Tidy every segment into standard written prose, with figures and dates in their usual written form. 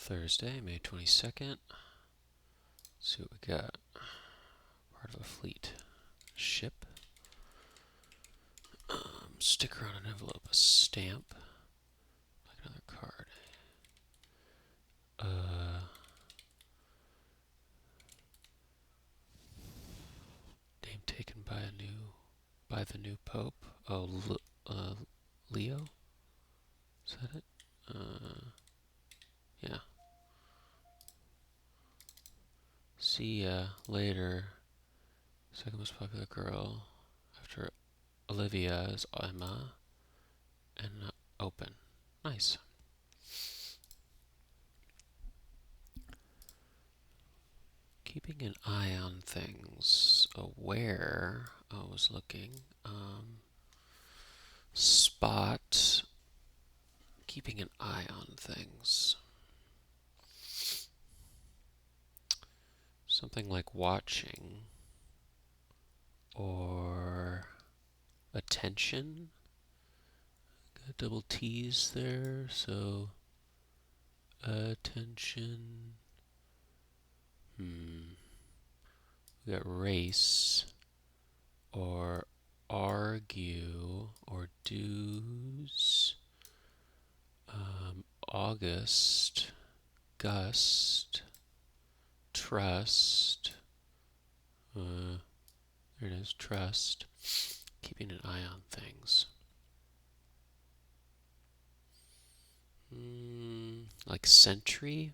Thursday, May 22nd. Let's see what we got. Part of a fleet ship. Sticker on an envelope, a stamp, like another card. Name taken by the new pope. Oh, Leo. Is that it? Yeah. See ya later. Second most popular girl after Olivia is Emma, and open. Nice. Keeping an eye on things. Aware. I was looking. Spot. Keeping an eye on things. Something like watching or attention. Got double T's there, so attention. We got race or argue or dues. August, gust, trust. There it is, trust. Keeping an eye on things. Like sentry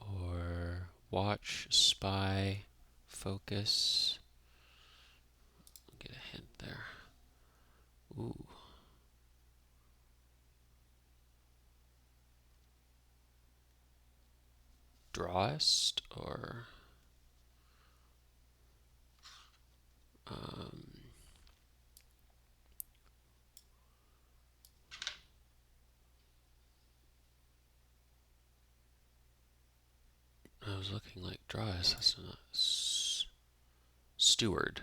or watch, spy, focus. I'll get a hint there. Ooh. Drawest or I was looking like drawest. That's not steward.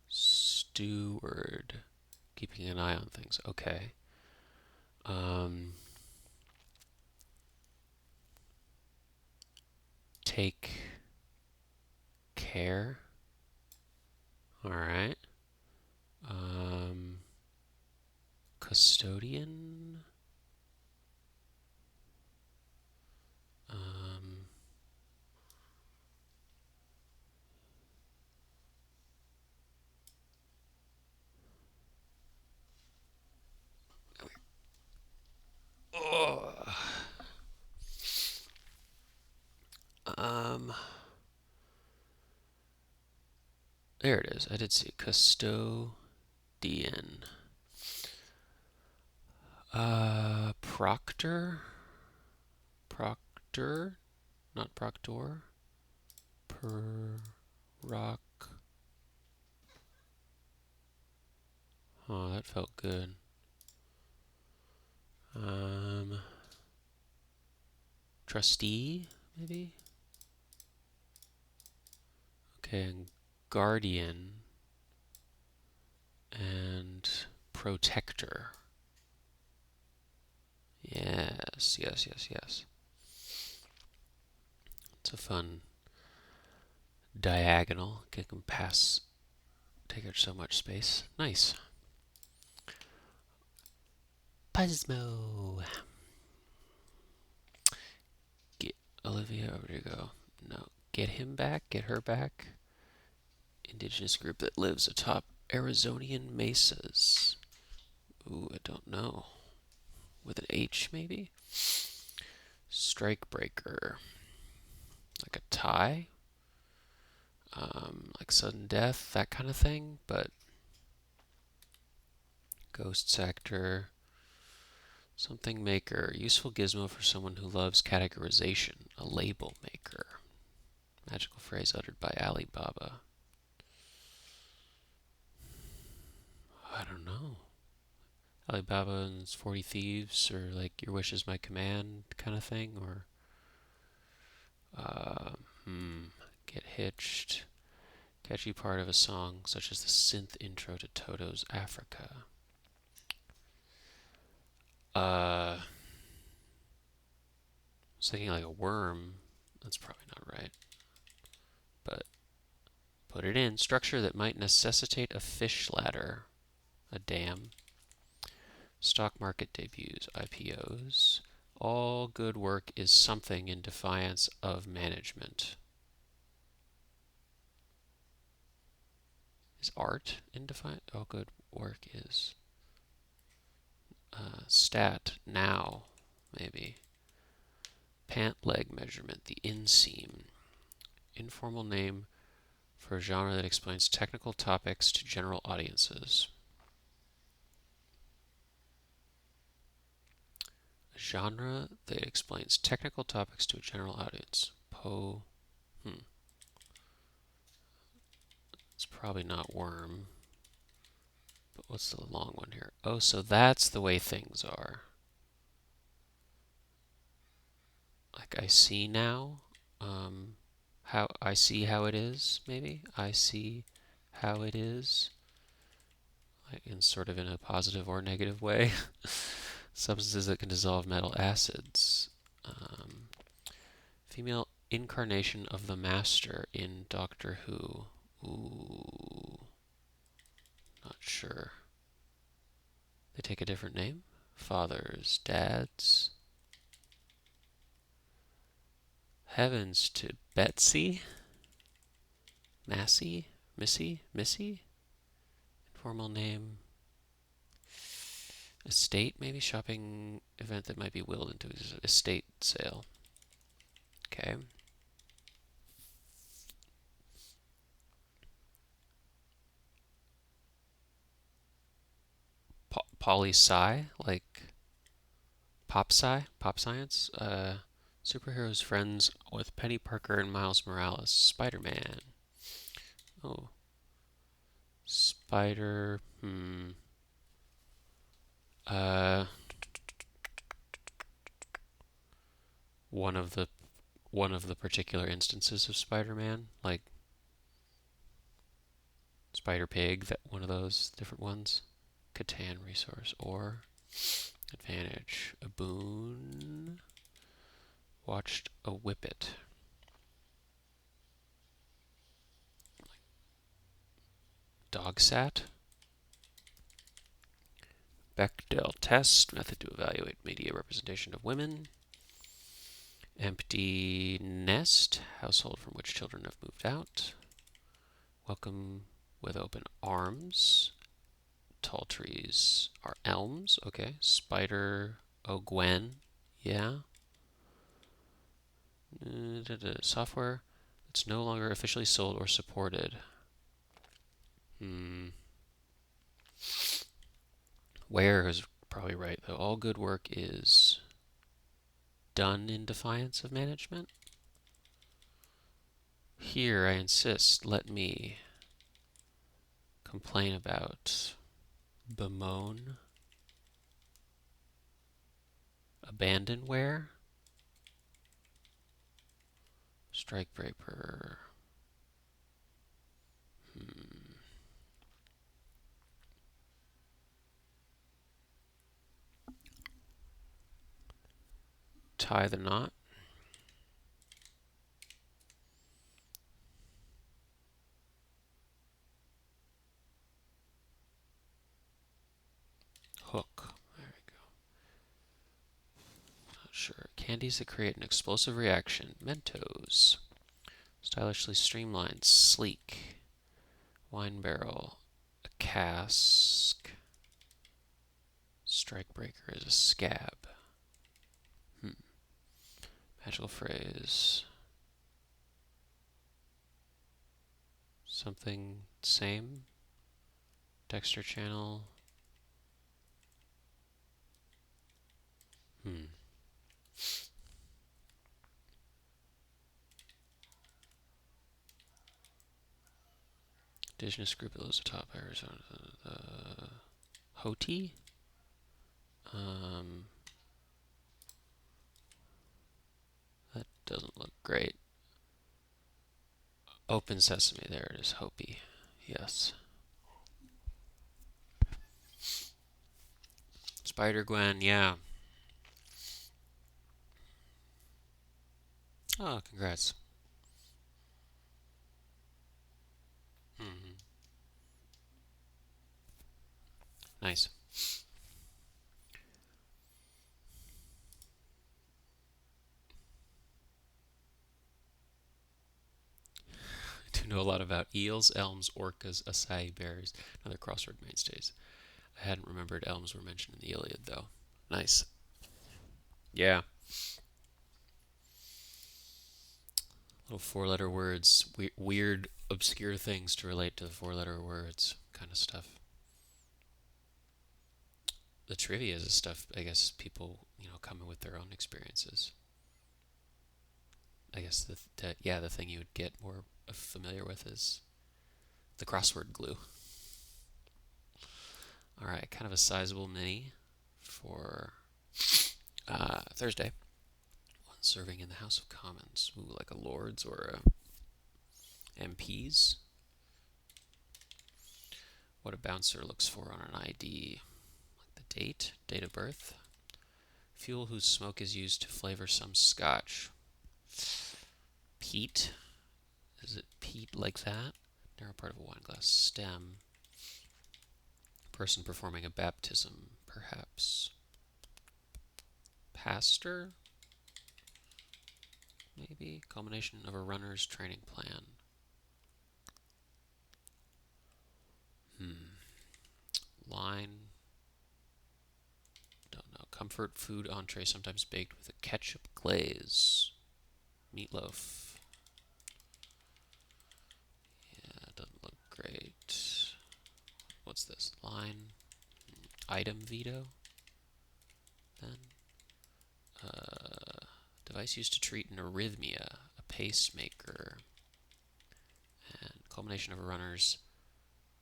Steward. Keeping an eye on things. Okay. Take care. All right. Custodian. There it is. I did see custodian. Proctor. Proctor, not proctor. Rock. Oh, that felt good. Trustee, maybe? Okay, and guardian and protector. Yes, yes, yes, yes. It's a fun diagonal. It can pass, take up so much space. Nice. Puzzmo. Get Olivia, where to go? No. Get him back, get her back. Indigenous group that lives atop Arizonian mesas. Ooh, I don't know. With an H, maybe? Strike breaker. Like a tie? Like sudden death, that kind of thing, but ghost sector. Something maker. Useful gizmo for someone who loves categorization. A label maker. Magical phrase uttered by Alibaba. I don't know. Alibaba and his 40 Thieves, or like Your Wish is My Command kind of thing, or Get Hitched. Catchy part of a song, such as the synth intro to Toto's Africa. was thinking like a worm. That's probably not right. But put it in. Structure that might necessitate a fish ladder. A dam. Stock market debuts, IPOs. All good work is something in defiance of management. Is art in defiance? All good work is. Stat, now, maybe. Pant leg measurement, the inseam. Informal name for a genre that explains technical topics to general audiences. A genre that explains technical topics to a general audience. It's probably not worm. But what's the long one here? Oh, so that's the way things are. Like I see now. How I see how it is, maybe? I see how it is. Like in sort of in a positive or negative way. Substances that can dissolve metal acids. Female incarnation of the Master in Doctor Who. Ooh, not sure. They take a different name? Fathers, dads. Heavens to Betsy? Massey? Missy? Informal name. Estate, maybe? Shopping event that might be willed into estate sale. Okay. Poli-sci, like pop science. Superheroes friends with Penny Parker and Miles Morales. Spider-Man. Oh, Spider. Uh, one of the particular instances of Spider-Man, like Spider-Pig. That one of those different ones. Catan resource or advantage. A boon. Watched a whippet. Dog sat. Bechdel test, method to evaluate media representation of women. Empty nest, household from which children have moved out. Welcome with open arms. Tall trees are elms. Okay. Spider. Oh, Gwen. Yeah. Software that's no longer officially sold or supported. Where is probably right, though. All good work is done in defiance of management. Here, I insist, let me complain about, bemoan, abandonware, strikebreaker. Tie the knot. Hook. There we go. Not sure. Candies that create an explosive reaction. Mentos. Stylishly streamlined. Sleek. Wine barrel. A cask. Strikebreaker is a scab. Magical phrase. Something same. Dexter channel. Indigenous group that lives atop Arizona. Hoti? That doesn't look great. Open Sesame. There it is. Hopi. Yes. Spider Gwen. Yeah. Oh, congrats. Hmm. Nice. I do know a lot about eels, elms, orcas, acai bears, and other crossword mainstays. I hadn't remembered elms were mentioned in the Iliad, though. Nice. Yeah. Little four-letter words. Weird, obscure things to relate to four-letter words. Kind of stuff. The trivia is stuff, I guess, people, come in with their own experiences. I guess yeah, the thing you would get more familiar with is the crossword glue. All right, kind of a sizable mini for Thursday. One serving in the House of Commons. Ooh, like a Lords or MPs. What a bouncer looks for on an ID. Like the date of birth. Fuel whose smoke is used to flavor some scotch. Peat. Is it peat like that? Narrow part of a wine glass. Stem. Person performing a baptism, perhaps. Pastor? Maybe. Culmination of a runner's training plan. Hmm. Line. Don't know. Comfort food entree, sometimes baked with a ketchup glaze. Meatloaf. Yeah, doesn't look great. What's this? Line. Item veto. Then. Device used to treat an arrhythmia. A pacemaker. And culmination of a runner's.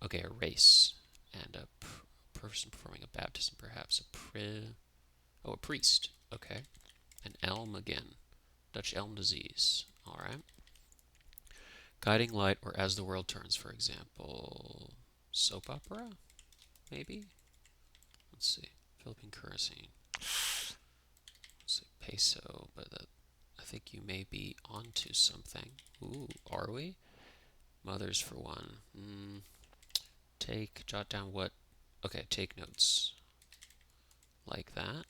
Okay, a race. And a person performing a baptism, perhaps. Oh, a priest. Okay. An elm again. Dutch elm disease. All right. Guiding light or as the world turns, for example. Soap opera, maybe? Let's see. Philippine currency. Let's see. Peso, but I think you may be onto something. Ooh, are we? Mothers for one. Jot down what. Okay, take notes. Like that.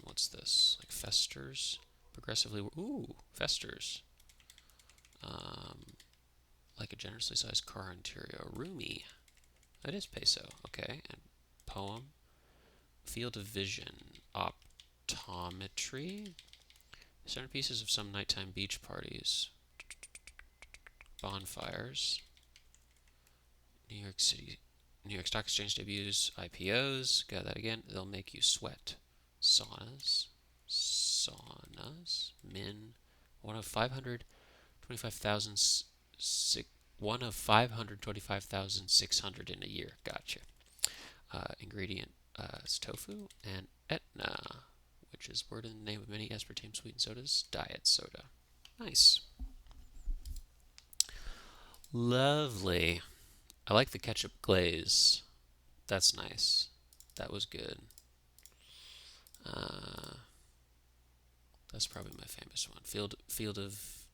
What's this? Like festers? Progressively. Ooh, festers. Um, like a generously sized car interior. Roomy. That is peso. Okay. And poem. Field of vision. Optometry. Centerpieces of some nighttime beach parties. Bonfires. New York City. New York Stock Exchange debuts. IPOs. Got that again. They'll make you sweat. Saunas. Saunas. Min. One of 525,000. One of 525,600 in a year. Gotcha. Ingredient is tofu and Etna, which is word in the name of many aspartame sweetened sodas. Diet soda. Nice. Lovely. I like the ketchup glaze. That's nice. That was good. Uh, that's probably my famous one. Field of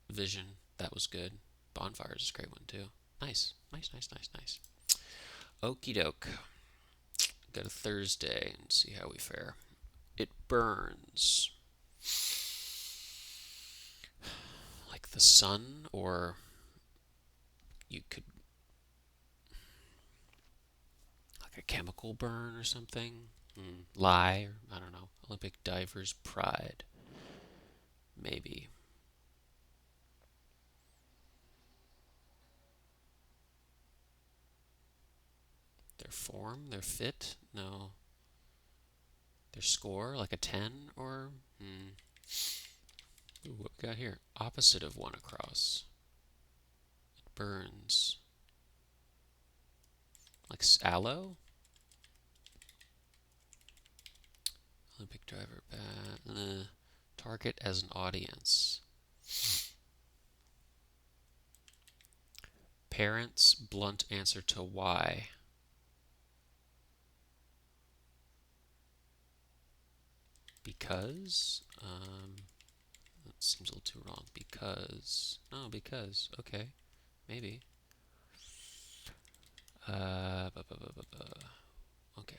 Vision. That was good. Bonfires is a great one too. Nice. Nice, nice, nice, nice. Okie doke. Go to Thursday and see how we fare. It burns. Like the sun, or you could like a chemical burn or something. Lie, or I don't know. Olympic diver's pride. Maybe. Their form, their fit? No. Their score, like a 10 or. Ooh, what we got here? Opposite of one across. It burns. Like aloe? Olympic driver. Target as an audience. Parents' blunt answer to why. Because. Let's seems a little too wrong. Because. No, because. Okay. Maybe. Okay,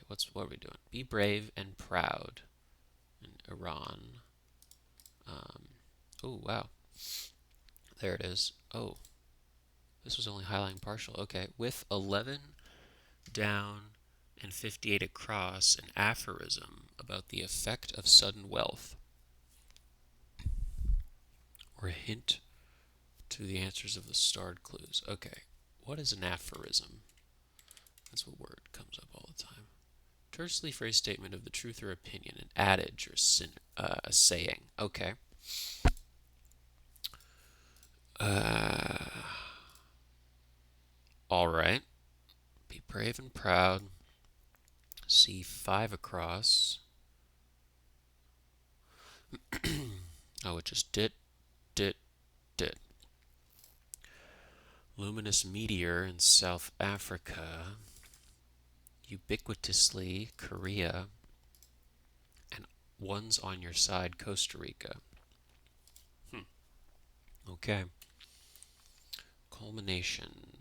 what are we doing? Be brave and proud in Iran. Oh, wow. There it is. Oh, this was only highlighting partial. Okay, with 11 down and 58 across, an aphorism about the effect of sudden wealth, or a hint to the answers of the starred clues. Okay, what is an aphorism? That's what word comes up all the time. Tersely phrased statement of the truth or opinion, an adage or a saying. Okay. Uh, all right. Be brave and proud. C5 across. Oh, it just did. Luminous meteor in South Africa. Ubiquitously Korea. And one's on your side, Costa Rica. Okay. Culmination.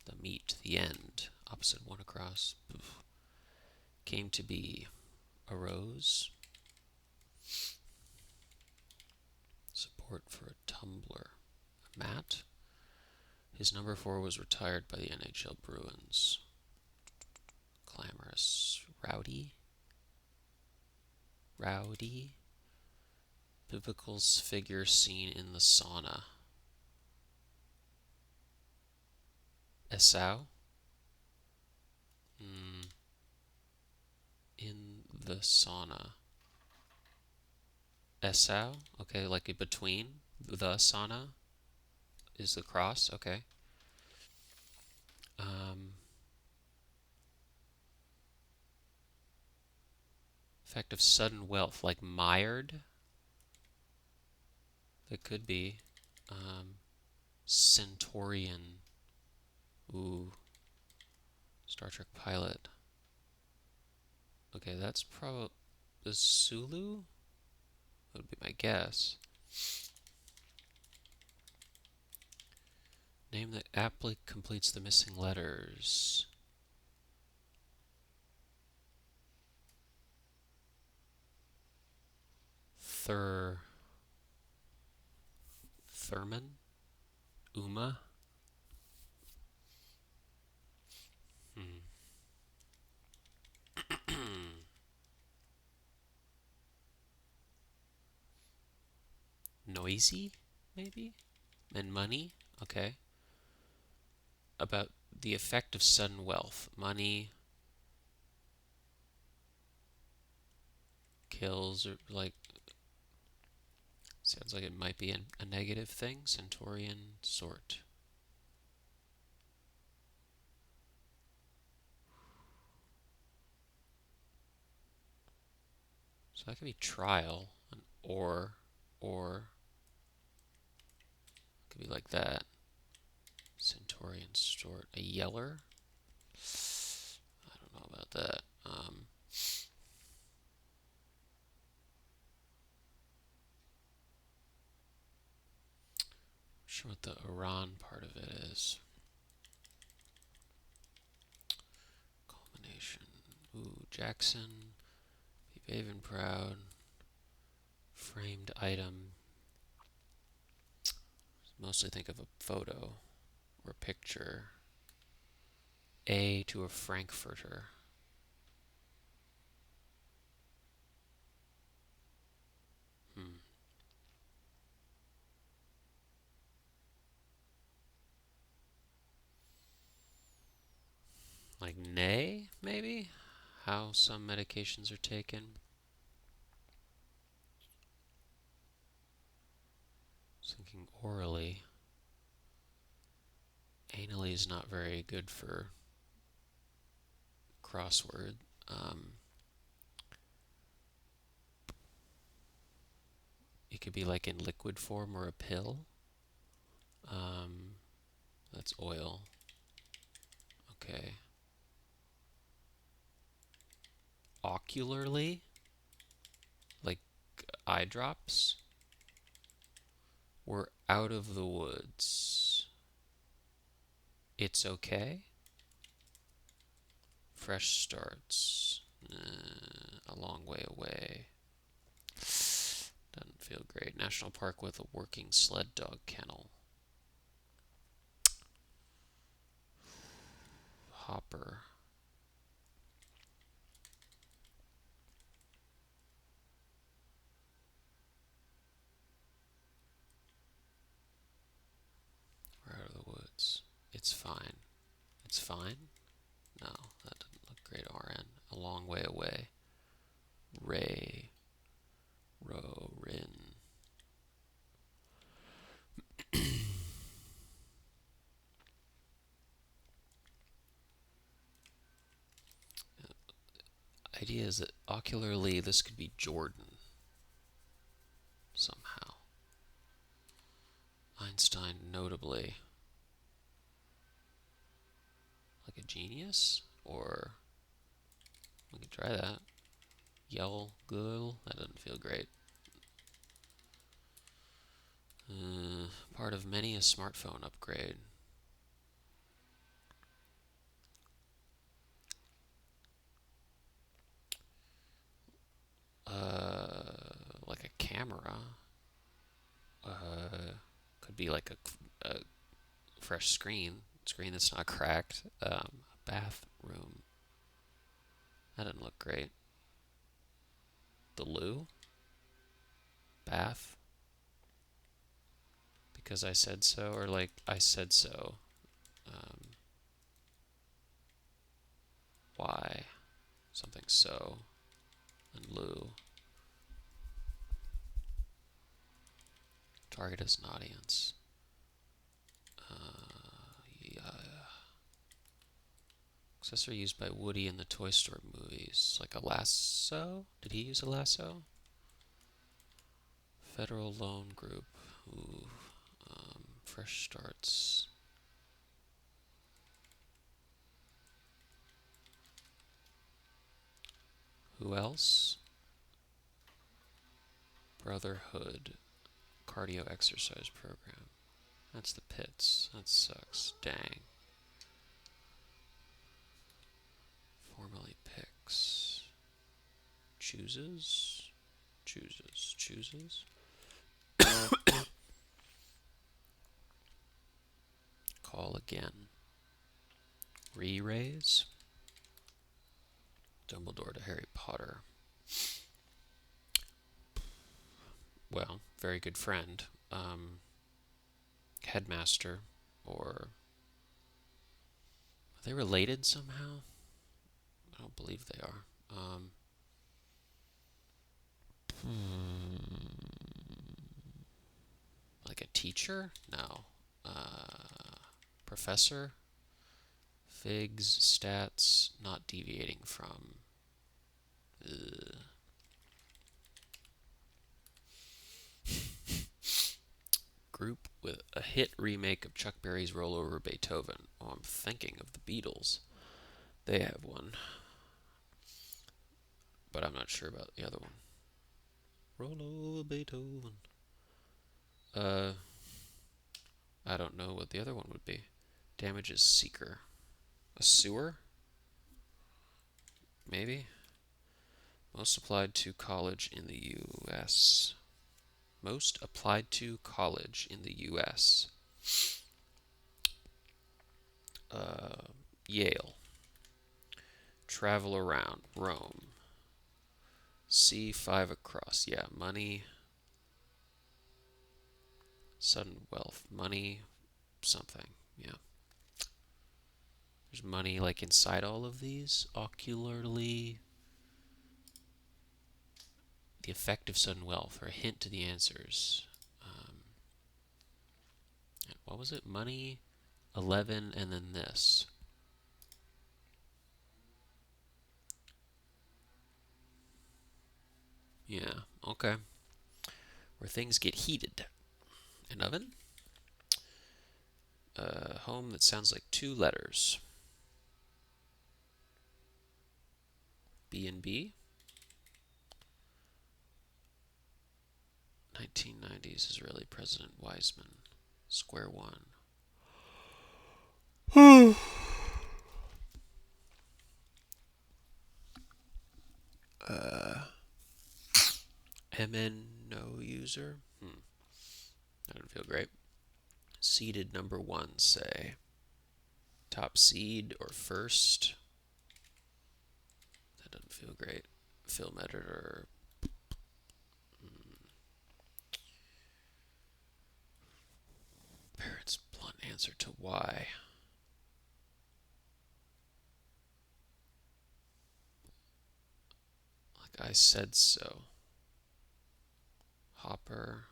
The meat, the end. Opposite one across. Poof. Came to be. Arose. Support for a tumbler. A mat. His number 4 was retired by the NHL Bruins. Clamorous. Rowdy. Biblical figure seen in the sauna. Esau. In the sauna. Esau. Okay, like a between. The sauna is the cross. Okay. Effect of sudden wealth, like mired. That could be. Centaurian. Ooh. Star Trek pilot. Okay, that's probably the Sulu? That would be my guess. Name that aptly completes the missing letters. Thurman? Uma? Noisy, maybe? And money? Okay. About the effect of sudden wealth. Money kills, or like, sounds like it might be a negative thing. Centaurian sort. So that could be trial, an or could be like that. Centaurian sort. A yeller? I don't know about that. Not sure what the Iran part of it is. Culmination. Ooh, Jackson. Be brave and proud. Framed item. Mostly think of a photo or picture. A to a Frankfurter. Like nay, maybe? How some medications are taken. I was thinking orally. Anally is not very good for crossword. It could be like in liquid form or a pill. That's oil. Okay. Ocularly? Like eye drops? We're out of the woods. It's okay. Fresh starts. A long way away. Doesn't feel great. National park with a working sled dog kennel. Hopper. We're out of the woods. It's fine. It's fine? No, that doesn't look great. RN. A long way away. Ray. Ro. Rin. Idea is that ocularly this could be Jordan somehow. Einstein notably like a genius, or we could try that. Yell Gul, that doesn't feel great. Part of many a smartphone upgrade. Like a camera. Could be like a fresh screen that's not cracked. A bathroom. That doesn't look great. The loo? Bath? Because I said so, or like I said so. Why? Something so. And loo. Target as an audience. Yeah. Accessory used by Woody in the Toy Story movies. Like a lasso? Did he use a lasso? Federal Loan Group. Ooh. Fresh starts. Who else? Brotherhood. Cardio exercise program. That's the pits. That sucks. Dang. Formerly picks. Chooses. Call again. Re-raise. Dumbledore to Harry Potter. Well, very good friend. Headmaster, or are they related somehow? I don't believe they are. Like a teacher? No. Professor? Figs, stats, not deviating from. Group with a hit remake of Chuck Berry's Roll Over Beethoven. Oh, I'm thinking of the Beatles. They have one. But I'm not sure about the other one. Roll over Beethoven. I don't know what the other one would be. Damages Seeker. A sewer? Maybe? Most applied to college in the U.S. Most applied to college in the U.S. Yale. Travel around. Rome. C5 across. Yeah, money. Sudden wealth. Money. Something. Yeah. There's money like inside all of these. Ocularly. The effect of sudden wealth, or a hint to the answers. What was it? Money, 11, and then this. Yeah, okay. Where things get heated. An oven? A home that sounds like two letters. B and B? 1990s Israeli President Weizmann. Square one. uh, MN user. That doesn't feel great. Seeded number one, say. Top seed or first. That doesn't feel great. Film editor. Parents' blunt answer to why. Like I said so. Hopper.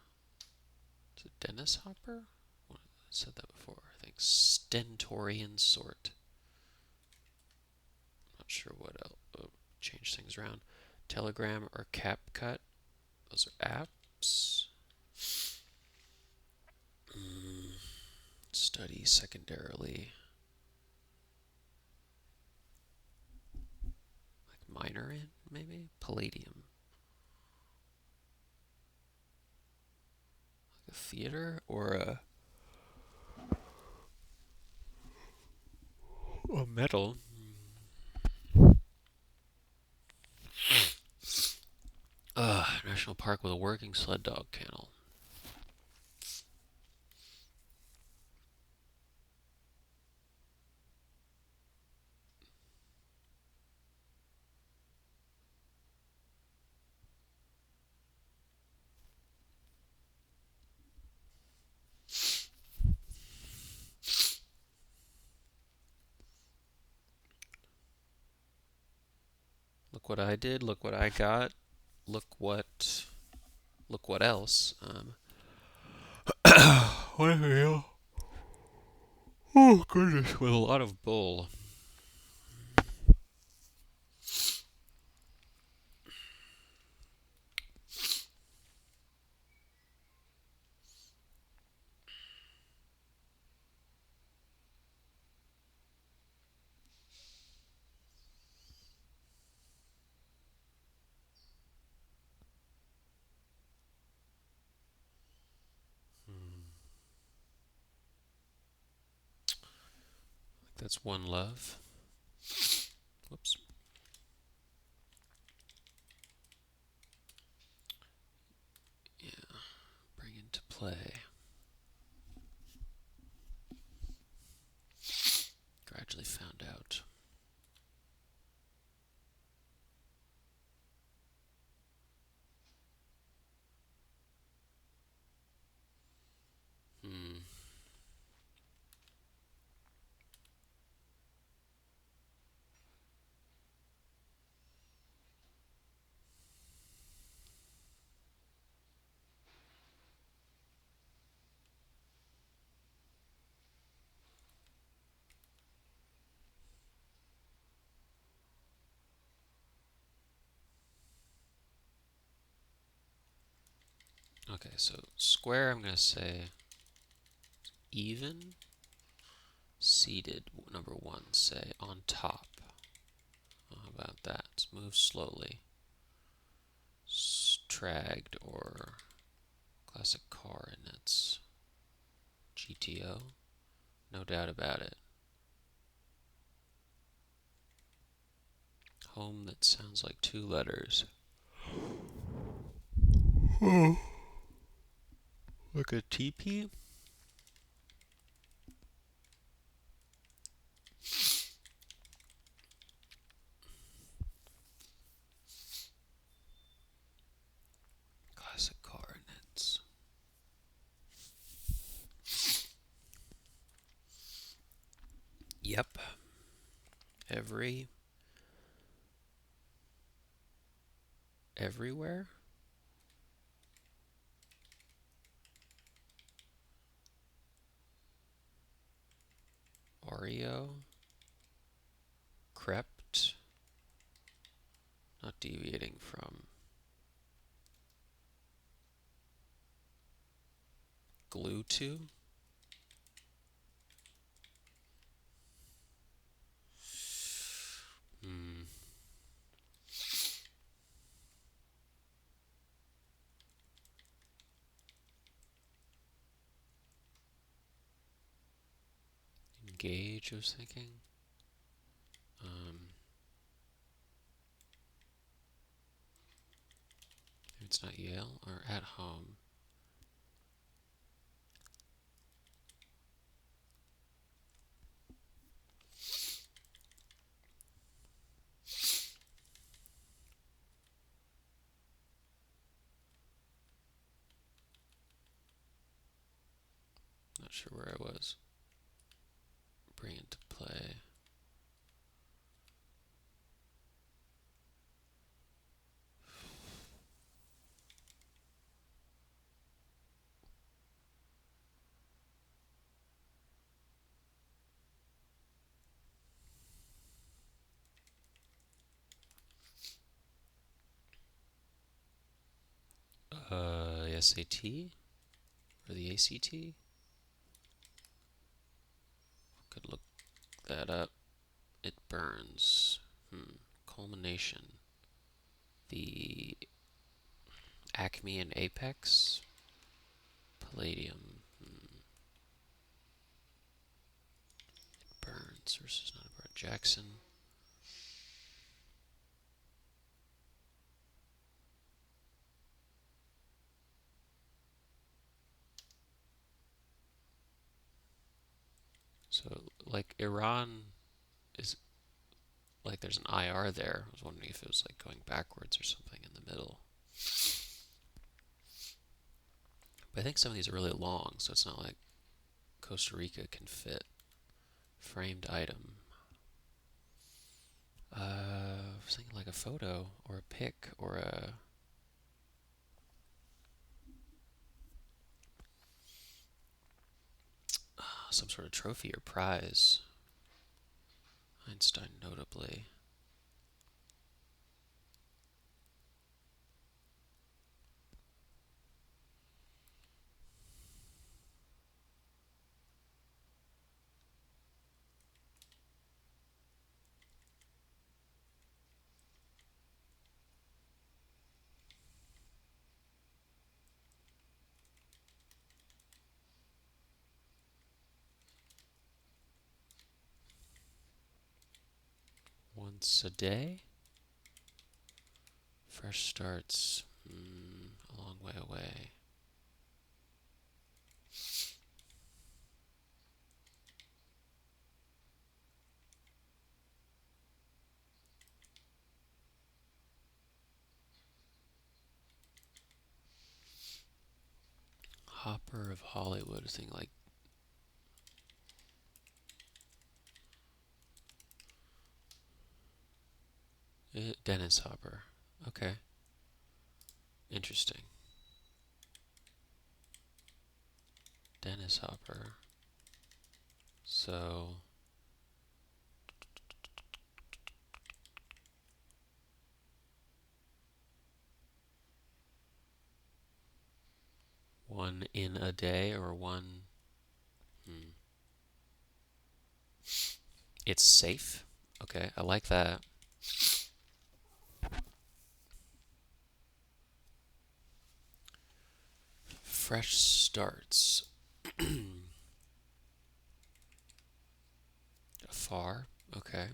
Is it Dennis Hopper? I said that before. I think stentorian sort. Not sure what else. Change things around. Telegram or CapCut. Those are apps. Study secondarily. Like minor in, maybe? Palladium. Like a theater or a metal. National park with a working sled dog kennel. Look what I did. Look what I got. Look what else. What the hell? Oh goodness, with a lot of bull. That's one love. Whoops. Yeah. Bring into play. Gradually found out. Hmm. Okay, so square, I'm going to say even. Seated, number one, say on top. How about that? Let's move slowly. Tragged or classic car in its GTO. No doubt about it. Home that sounds like two letters. Like a teepee? Classic car in its. Yep. Everywhere? Oreo? Crept? Not deviating from. Glue to? Hmm. Engage, I was thinking. Maybe it's not Yale or at home. Not sure where I was. Bring into play. The SAT or the ACT? Could look that up. It burns. Culmination. The Acme and Apex. Palladium. It burns versus not a burn. Jackson. So, like, Iran is like there's an IR there. I was wondering if it was like going backwards or something in the middle. But I think some of these are really long, so it's not like Costa Rica can fit. Framed item. I was thinking like a photo or a pic or some sort of trophy or prize. Einstein notably. Once a day. Fresh starts. A long way away. Hopper of Hollywood. Thing like Dennis Hopper. Okay. Interesting. Dennis Hopper. So one in a day or one. It's safe. Okay, I like that. Fresh starts. Far. Okay.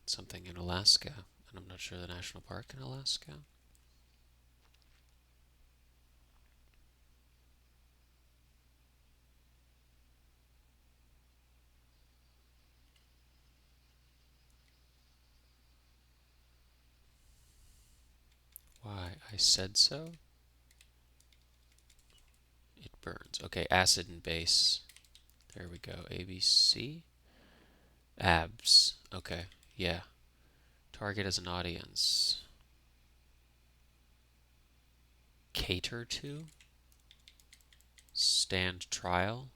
Something in Alaska. And I'm not sure the national park in Alaska. Why? I said so? It burns. Okay, acid and base. There we go. ABC. Abs. Okay, yeah. Target as an audience. Cater to. Stand trial.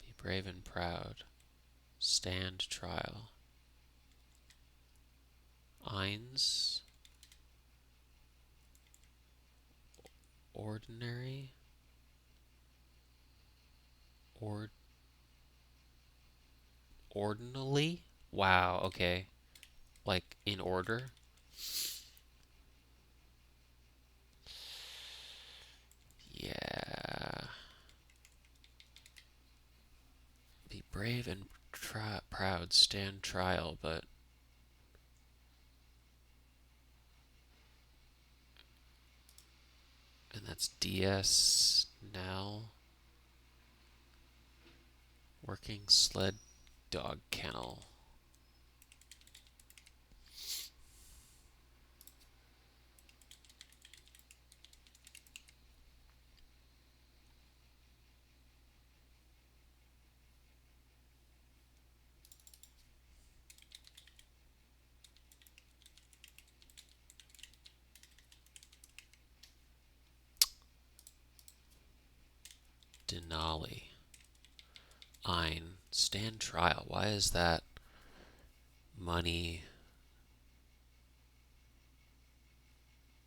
Be brave and proud. Stand trial. Eins. Ordinary. Or ordinally. Wow, okay. Like in order. Yeah. Be brave and proud, stand trial, but. And that's DS now. Working sled dog kennel. Denali. Ein. Stand trial. Why is that money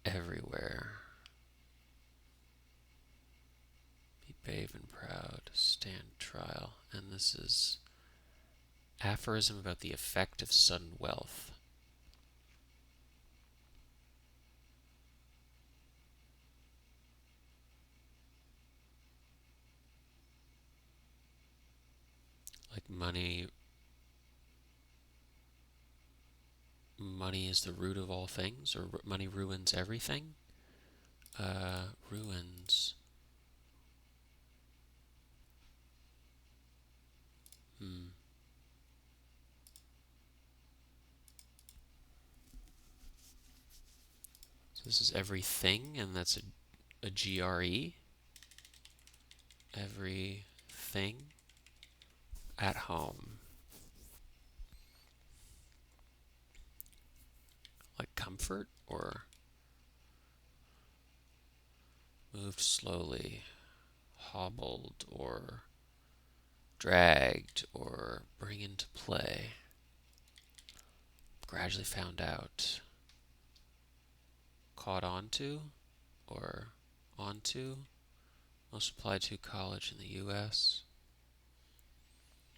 everywhere? Be brave and proud. Stand trial. And this is aphorism about the effect of sudden wealth. Like money is the root of all things, or money ruins everything. Ruins. Hmm. So this is everything, and that's a GRE. Everything at home. Like comfort, or moved slowly, hobbled, or dragged, or bring into play. Gradually found out. Caught onto, or onto. Most applied to college in the U.S.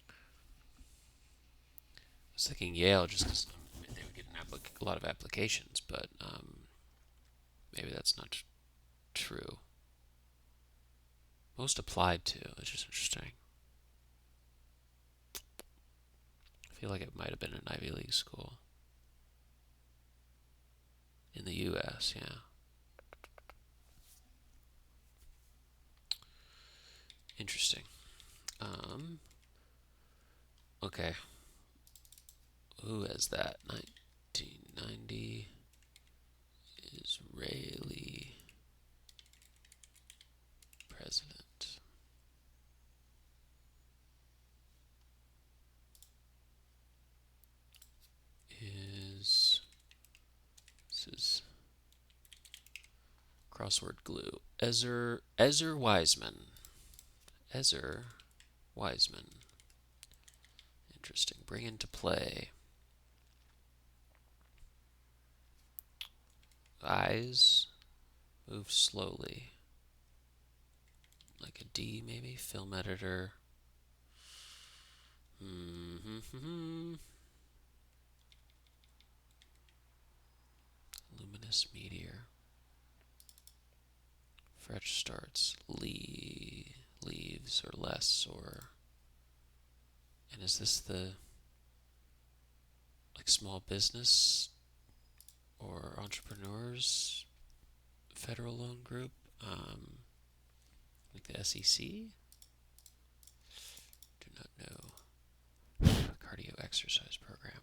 I was thinking Yale just because they would get a lot of applications, but maybe that's not true. Most applied to, which is interesting. I feel like it might have been an Ivy League school. In the U.S., yeah. Interesting. Okay. Who has that? 1990 Israeli president. This is crossword glue. Ezer Wiseman. Ezer Wiseman. Interesting. Bring into play. Eyes move slowly. Like a D, maybe? Film editor. Luminous meteor. Fresh starts. Leaves or less, or. And is this the. Like small business or entrepreneurs federal loan group? Like the SEC? Do not know. Cardio exercise program.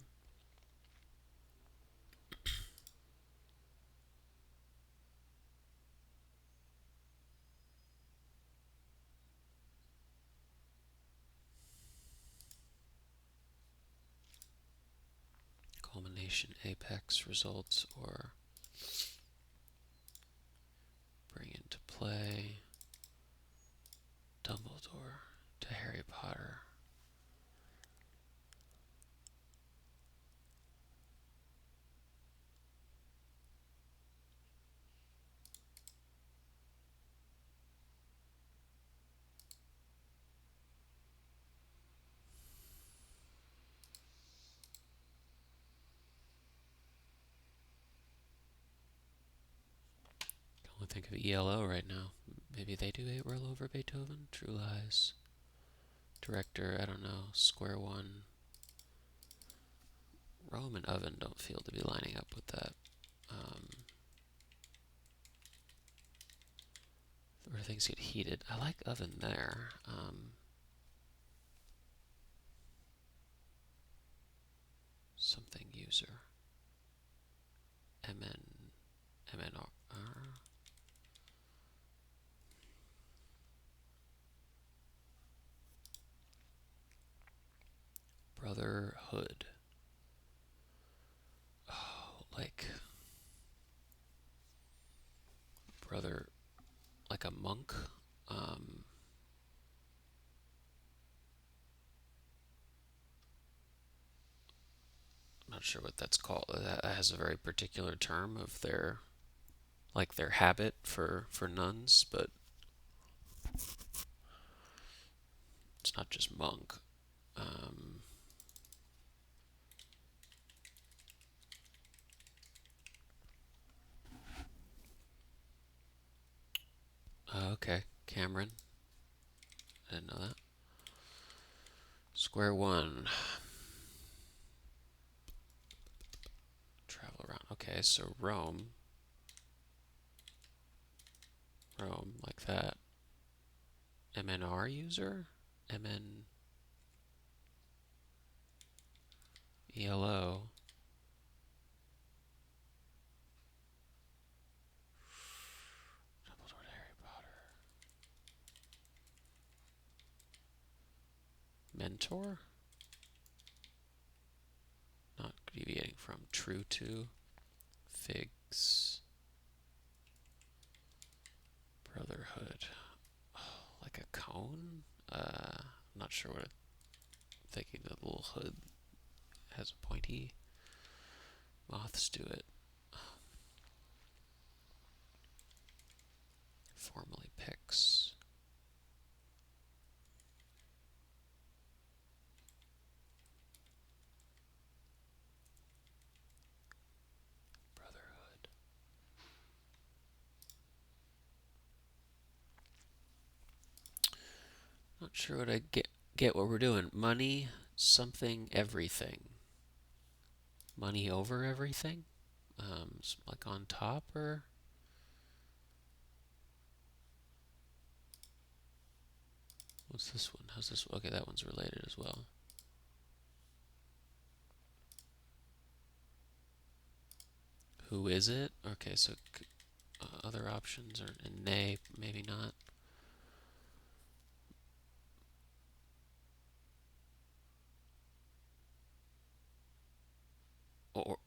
Culmination, apex, results, or bring into play. Dumbledore to Harry Potter. Can only think of ELO right now. Maybe they do 8 roll over Beethoven. True Lies. Director, I don't know. Square one. Rome and oven don't feel to be lining up with that. Where things get heated. I like oven there. Something user. MN, MNR. Brotherhood. Oh, like brother, like a monk. Um, I'm not sure what that's called. That has a very particular term of their like their habit for nuns, but it's not just monk. Um, okay, Cameron. I didn't know that. Square one. Travel around. Okay, so Rome. Rome, like that. MNR user? MN ELO. Dumbledore, Harry Potter. Mentor? Not deviating from true to. Figs. Brotherhood. Oh, like a cone? I'm not sure what I'm thinking. The little hood has a pointy. Moths do it. Formally picks. Brotherhood. Not sure what I get what we're doing. Money, something, everything. Money over everything? Like on top or what's this one? How's this? Okay, that one's related as well. Who is it? Okay, so other options are in nay, maybe not.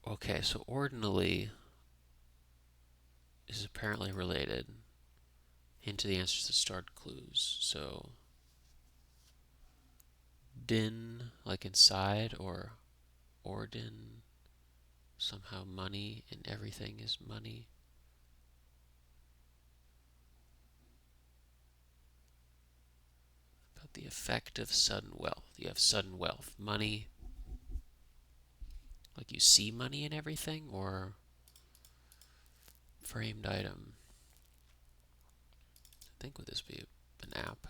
Okay, so ordinally is apparently related. Into the answers to start clues. So din, like inside, or ordin, somehow money, and everything is money. About the effect of sudden wealth. You have sudden wealth. Money, like you see money in everything, or framed item. I think would this be an app?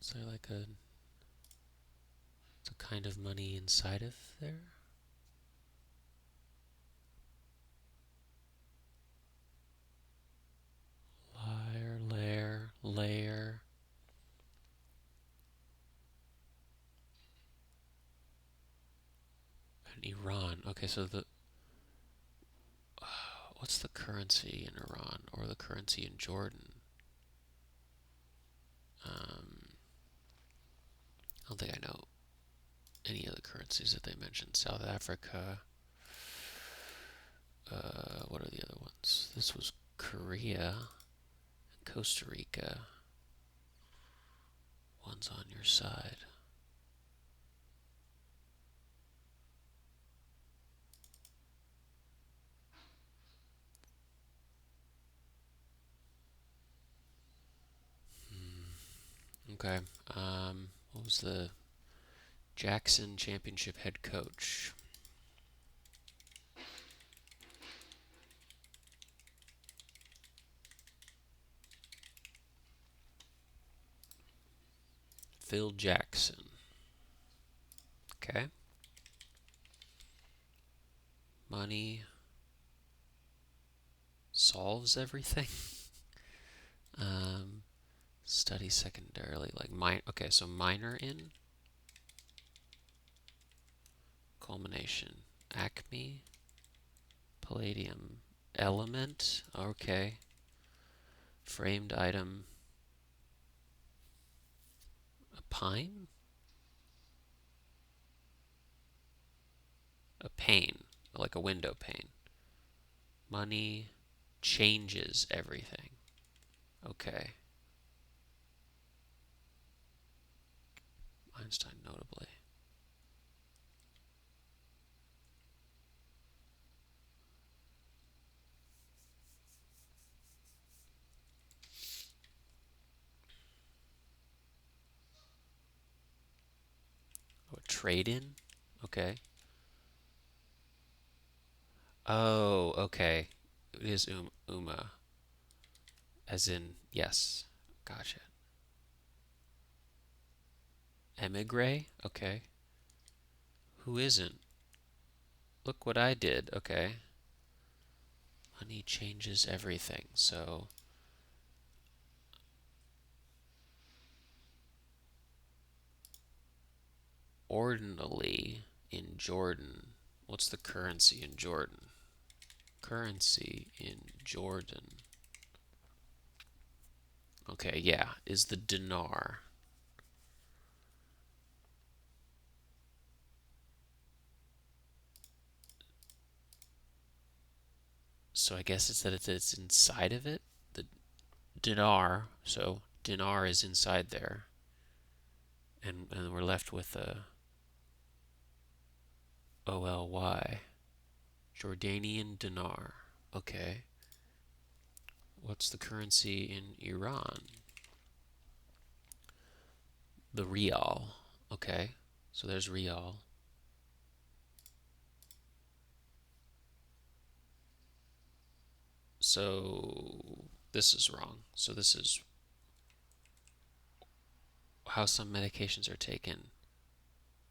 Is there like it's a kind of money inside of there? Liar, lair, layer. And Iran. Okay, so what's the currency in Iran or the currency in Jordan? I don't think I know any of the currencies that they mentioned. South Africa. What are the other ones? This was Korea, Costa Rica. One's on your side. Okay. What was the Jackson Championship head coach? Phil Jackson. Okay. Money solves everything. um, study secondarily, like okay, so minor in culmination, acme, palladium, element. Okay. Framed item, a pine, a pane, like a window pane. Money changes everything. Okay. Einstein notably. Oh, a trade in? Okay. Oh, okay. It is Uma. As in, yes. Gotcha. Emigre? Okay. Who isn't? Look what I did. Okay. Money changes everything. So, ordinally in Jordan. What's the currency in Jordan? Currency in Jordan. Okay, yeah, is the dinar. So I guess it's that it's inside of it. The dinar. So dinar is inside there, and we're left with a OLY. Jordanian dinar. Okay. What's the currency in Iran? The rial. Okay. So there's rial. So this is wrong. So this is how some medications are taken.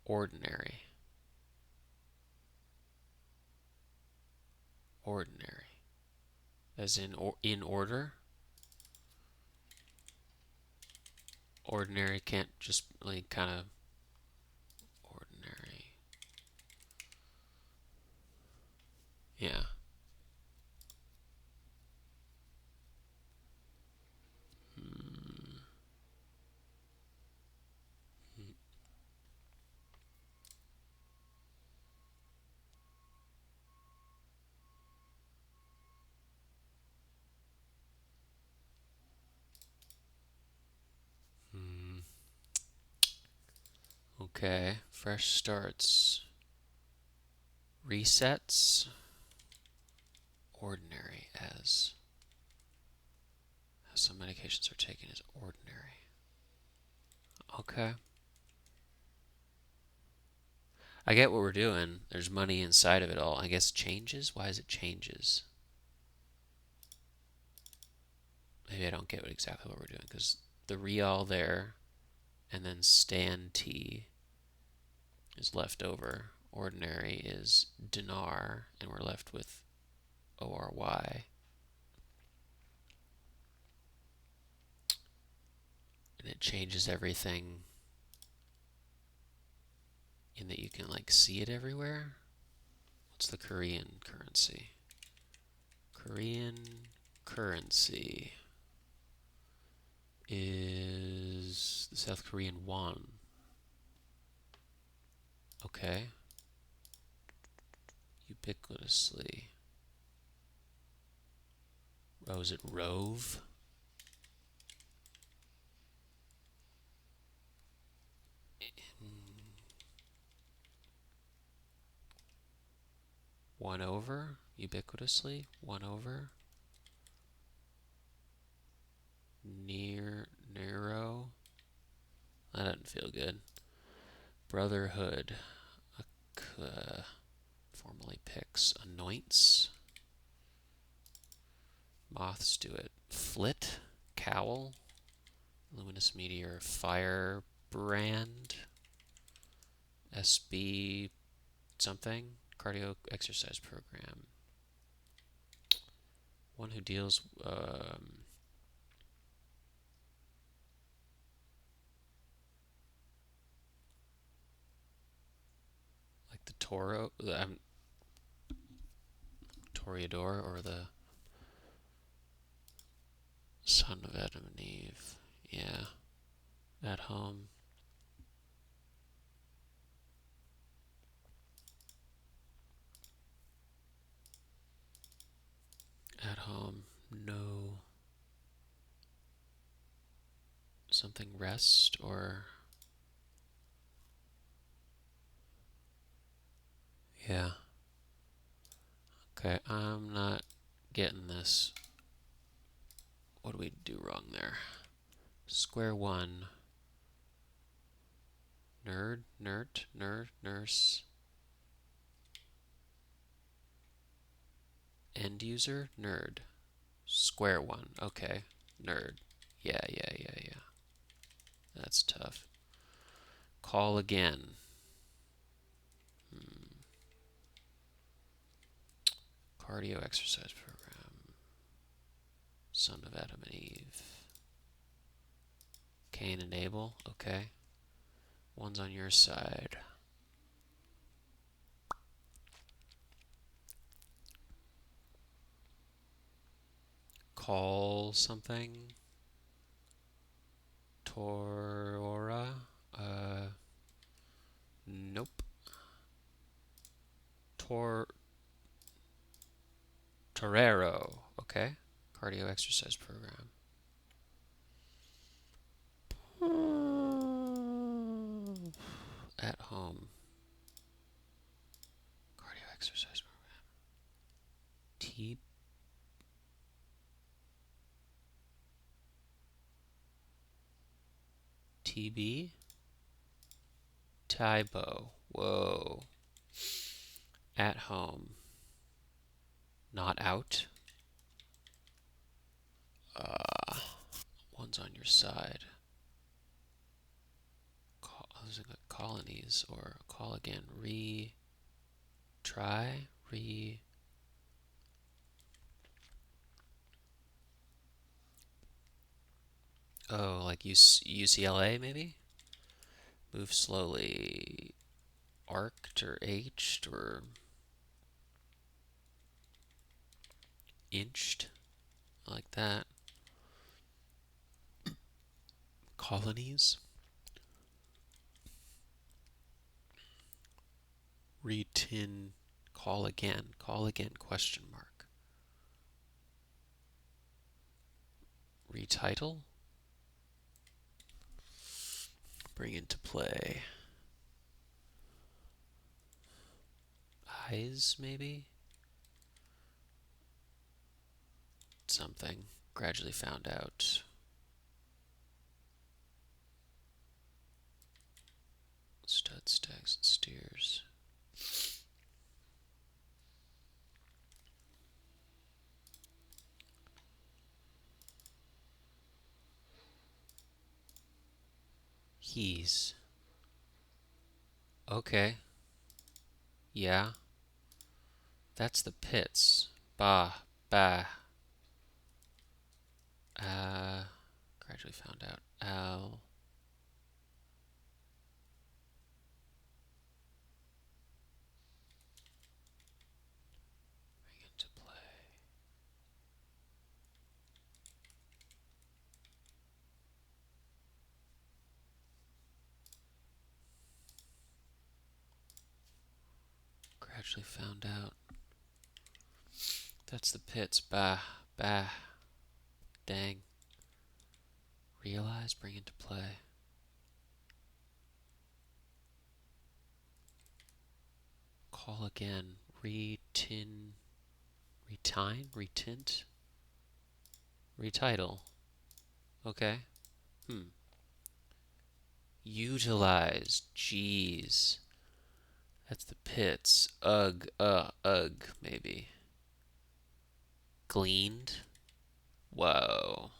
Ordinary. Ordinary. As in order. Ordinary can't just like kind of ordinary. Yeah. Hmm. Hmm. Okay. Fresh starts. Resets. Ordinary as how some medications are taken as ordinary. Okay. I get what we're doing. There's money inside of it all. I guess changes? Why is it changes? Maybe I don't get exactly what we're doing because the real there and then Stan T is left over. Ordinary is dinar and we're left with ORY. And it changes everything in that you can like see it everywhere. What's the Korean currency? Korean currency is the South Korean won. Okay. Ubiquitously. Oh, is it Rove? One over? Ubiquitously? One over? Near, narrow? That doesn't feel good. Brotherhood. Uh, Formally picks. Anoints. Moths do it. Flit. Cowl. Luminous meteor. Firebrand. SB something. Cardio exercise program. One who deals like the Toro, Toreador, or the son of Adam and Eve. Yeah, at home. At home. No. Something rest or. Yeah. Okay, I'm not getting this. What do we do wrong there? Square one. Nurse. End user, nerd. Square one. Okay, nerd. Yeah. That's tough. Call again. Cardio exercise program. Son of Adam and Eve. Cain and Abel. Okay. One's on your side. Call something. Torora. Nope. Torero. Okay. Cardio exercise program. At home. Cardio exercise program. TB. Tybo. Whoa. At home. Not out. One's on your side. I was thinking colonies or call again. Try. Oh, like UCLA maybe? Move slowly. Arced or H'd or inched. I like that. Colonies. Retin. Call again. Call again, question mark. Retitle. Bring into play. Eyes, maybe? Something. Gradually found out. Stud, stags, and steers. He's. Okay. Yeah. That's the pits. Bah. Bah. Gradually found out. Al. Bring into play. Gradually found out. That's the pits. Bah. Bah. Dang. Realize. Bring into play. Call again. Retine. Retint. Retitle. Okay. Utilize. Jeez. That's the pits. Ugh, maybe. Gleaned. Whoa.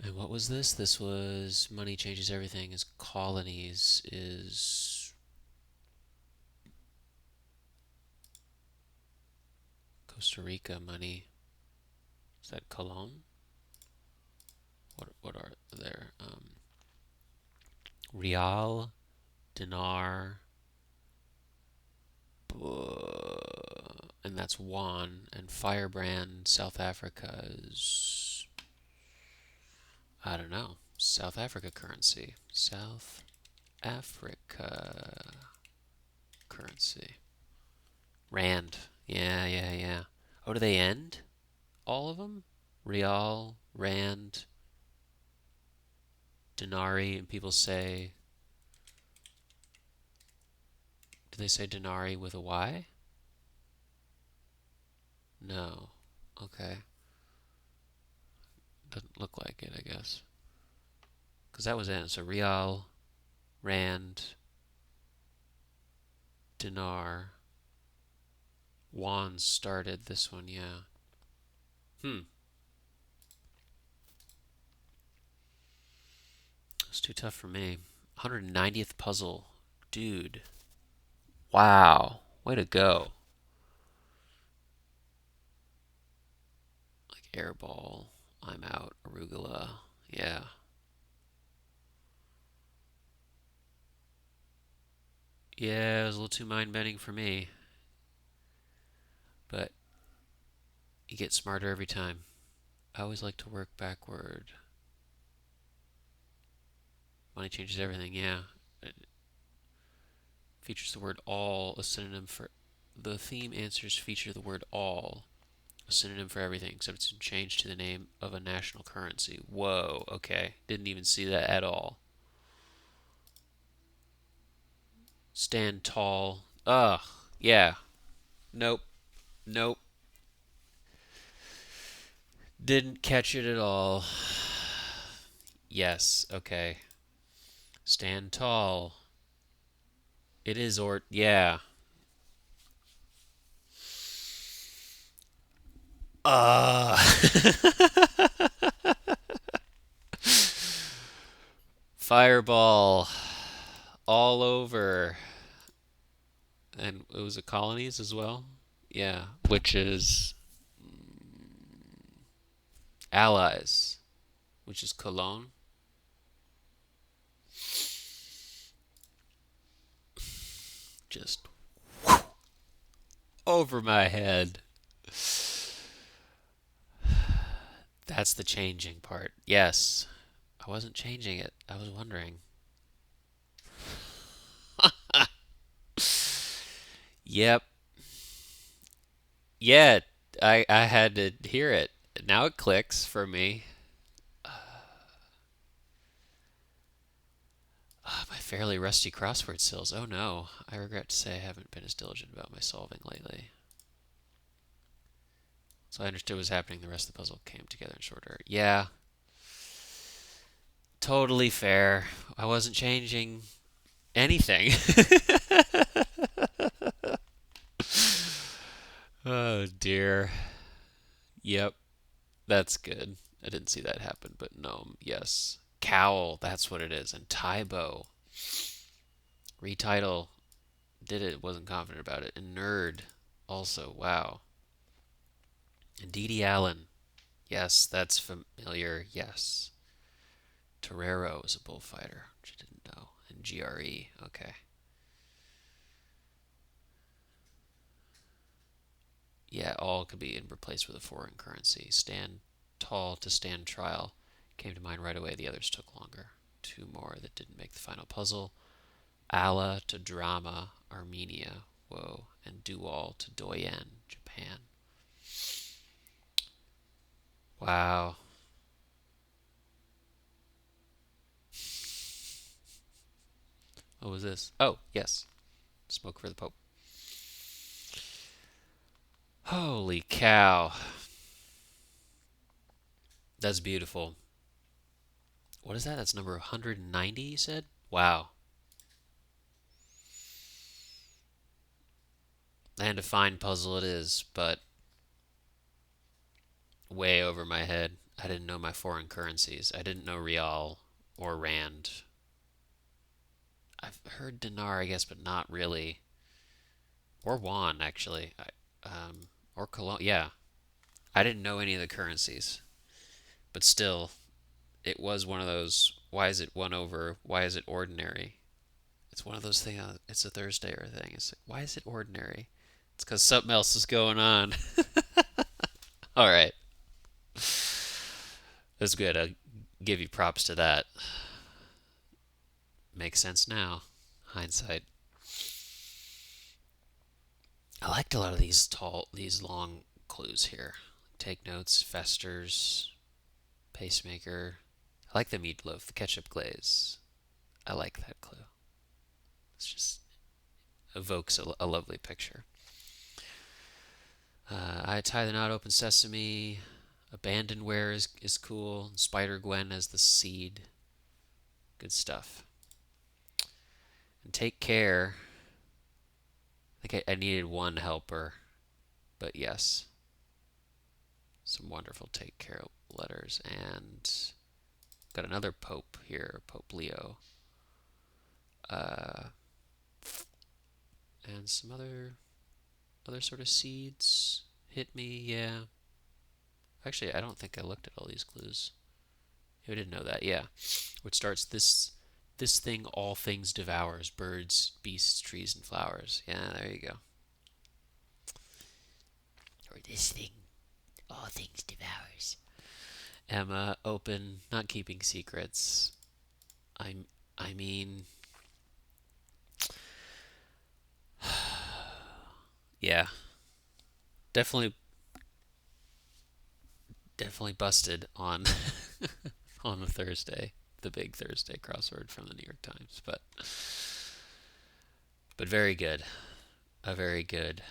And what was this? This was money changes everything is colonies is Costa Rica money. Is that Colon? What are there? Real, dinar, and that's Juan. And Firebrand, South Africa is, I don't know, South Africa currency. South Africa currency. Rand. Yeah. Oh, do they end? All of them? Real, Rand, Denari, and people say, do they say Denari with a Y? No. Okay. Doesn't look like it, I guess. Because that was it. So Real, Rand, Dinar, Juan started this one, yeah. Hmm. It's too tough for me. 190th puzzle. Dude. Wow. Way to go. Like airball. I'm out. Arugula. Yeah. Yeah, it was a little too mind bending for me. But you get smarter every time. I always like to work backward. Money changes everything, yeah. It features the word all, a synonym for. The theme answers feature the word all, a synonym for everything, except it's changed to the name of a national currency. Whoa, okay. Didn't even see that at all. Stand tall. Ugh, yeah. Nope, nope. Didn't catch it at all. Yes, okay. Stand tall. It is or yeah. Uh Fireball all over. And it was a colonies as well. Yeah, which is allies, which is Cologne. Just over my head. That's the changing part. Yes, I wasn't changing it. I was wondering. Yep. Yeah, I had to hear it. Now it clicks for me. My fairly rusty crossword skills. Oh no, I regret to say I haven't been as diligent about my solving lately. So I understood what was happening. The rest of the puzzle came together in short order. Yeah, totally fair. I wasn't changing anything. Oh dear. Yep, that's good. I didn't see that happen, but no, yes. Cowl, that's what it is. And Tybo. Retitle. Did it, wasn't confident about it. And Nerd. Also, wow. And Dee Dee Allen. Yes, that's familiar. Yes. Torero is a bullfighter, which I didn't know. And GRE. Okay. Yeah, all could be replaced with a foreign currency. Stand tall to stand trial came to mind right away. The others took longer. Two more that didn't make the final puzzle. Allah to drama, Armenia. Whoa. And Dual to Doyen, Japan. Wow. What was this? Oh, yes. Smoke for the Pope. Holy cow. That's beautiful. What is that? That's number 190, you said? Wow. And a fine puzzle it is, but way over my head. I didn't know my foreign currencies. I didn't know Real or Rand. I've heard dinar, I guess, but not really. Or Won, actually. Or Cologne. Yeah, I didn't know any of the currencies, but still, it was one of those. Why is it one over? Why is it ordinary? It's one of those things. It's a Thursday or a thing. It's like, why is it ordinary? It's because something else is going on. All right, that's good. I'll give you props to that. Makes sense now. Hindsight. I liked a lot of these long clues here. Take notes, festers, pacemaker. I like the meatloaf, the ketchup glaze. I like that clue. It just evokes a lovely picture. I tie the knot, open sesame. Abandonware is cool. Spider Gwen as the seed. Good stuff. And take care. I think I needed one helper, but yes, some wonderful take care letters. And got another Pope here, Pope Leo. Uh, and some other sort of seeds. Hit me, yeah. Actually, I don't think I looked at all these clues. I didn't know that, yeah. Which starts this thing all things devours, birds, beasts, trees, and flowers. Yeah, there you go. Or this thing all things devours. Emma, open, not keeping secrets. I'm I mean yeah, definitely definitely busted on on the Thursday, the big Thursday crossword from the New York Times, but very good. A very good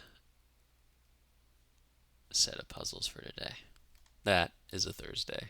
set of puzzles for today. That is a Thursday.